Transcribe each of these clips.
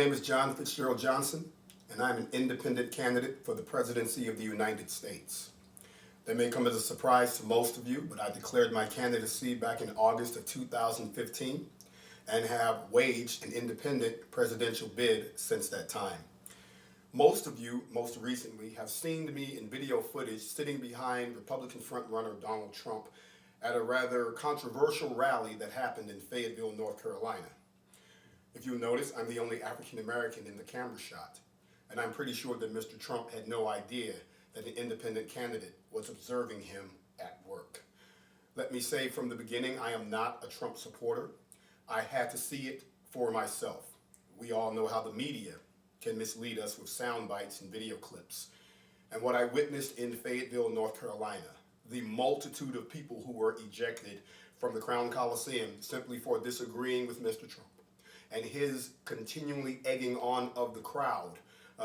name is John Fitzgerald Johnson, and I'm an independent candidate for the presidency of the United States. That may come as a surprise to most of you, but I declared my candidacy back in August of 2015 and have waged an independent presidential bid since that time. Most of you, most recently, have seen me in video footage sitting behind Republican frontrunner Donald Trump at a rather controversial rally that happened in Fayetteville, North Carolina. If you notice, I'm the only African American in the camera shot, and I'm pretty sure that Mr. Trump had no idea that an independent candidate was observing him at work. Let me say from the beginning, I am not a Trump supporter. I had to see it for myself. We all know how the media can mislead us with sound bites and video clips. And what I witnessed in Fayetteville, North Carolina, the multitude of people who were ejected from the Crown Coliseum simply for disagreeing with Mr. Trump, and his continually egging on of the crowd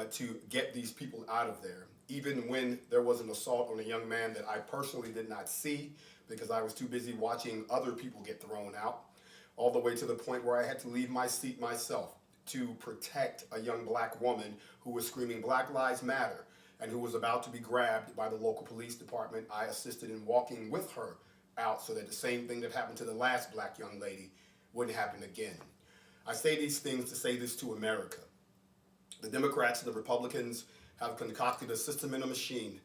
to get these people out of there, even when there was an assault on a young man that I personally did not see because I was too busy watching other people get thrown out, all the way to the point where I had to leave my seat myself to protect a young black woman who was screaming "Black Lives Matter" and who was about to be grabbed by the local police department. I assisted in walking with her out so that the same thing that happened to the last black young lady wouldn't happen again. I say these things to say this to America. The Democrats and the Republicans have concocted a system and a machine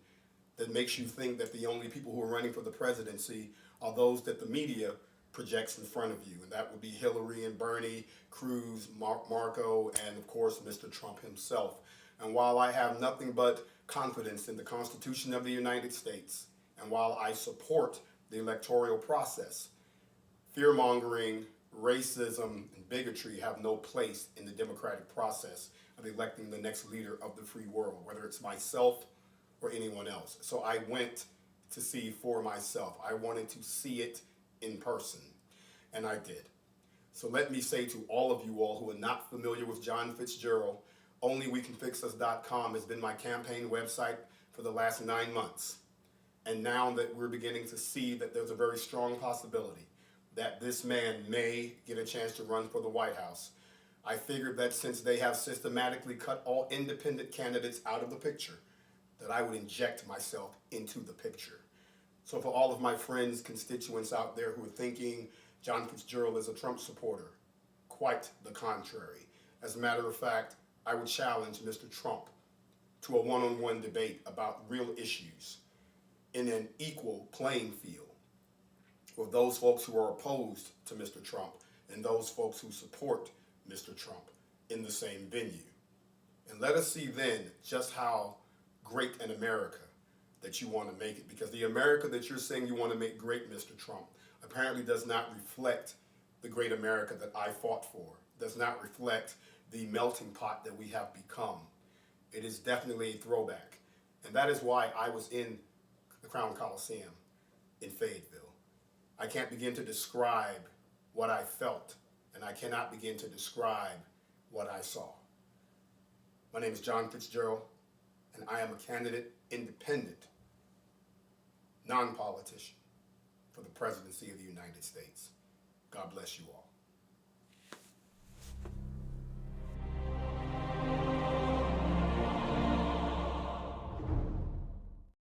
that makes you think that the only people who are running for the presidency are those that the media projects in front of you. And that would be Hillary and Bernie, Cruz, Marco, and of course, Mr. Trump himself. And while I have nothing but confidence in the Constitution of the United States, and while I support the electoral process, fear-mongering, racism, and bigotry have no place in the democratic process of electing the next leader of the free world, whether it's myself or anyone else. So I went to see for myself. I wanted to see it in person, and I did. So let me say to all of you all who are not familiar with John Fitzgerald, onlywecanfixus.com has been my campaign website for the last 9 months. And now that we're beginning to see that there's a very strong possibility that this man may get a chance to run for the White House, I figured that since they have systematically cut all independent candidates out of the picture, that I would inject myself into the picture. So for all of my friends, constituents out there who are thinking John Fitzgerald is a Trump supporter, quite the contrary. As a matter of fact, I would challenge Mr. Trump to a one-on-one debate about real issues in an equal playing field with those folks who are opposed to Mr. Trump and those folks who support Mr. Trump in the same venue. And let us see then just how great an America that you want to make it, because the America that you're saying you want to make great, Mr. Trump, apparently does not reflect the great America that I fought for, does not reflect the melting pot that we have become. It is definitely a throwback. And that is why I was in the Crown Coliseum in Fayetteville. I can't begin to describe what I felt, and I cannot begin to describe what I saw. My name is John Fitzgerald, and I am a candidate, independent, non-politician, for the presidency of the United States. God bless you all.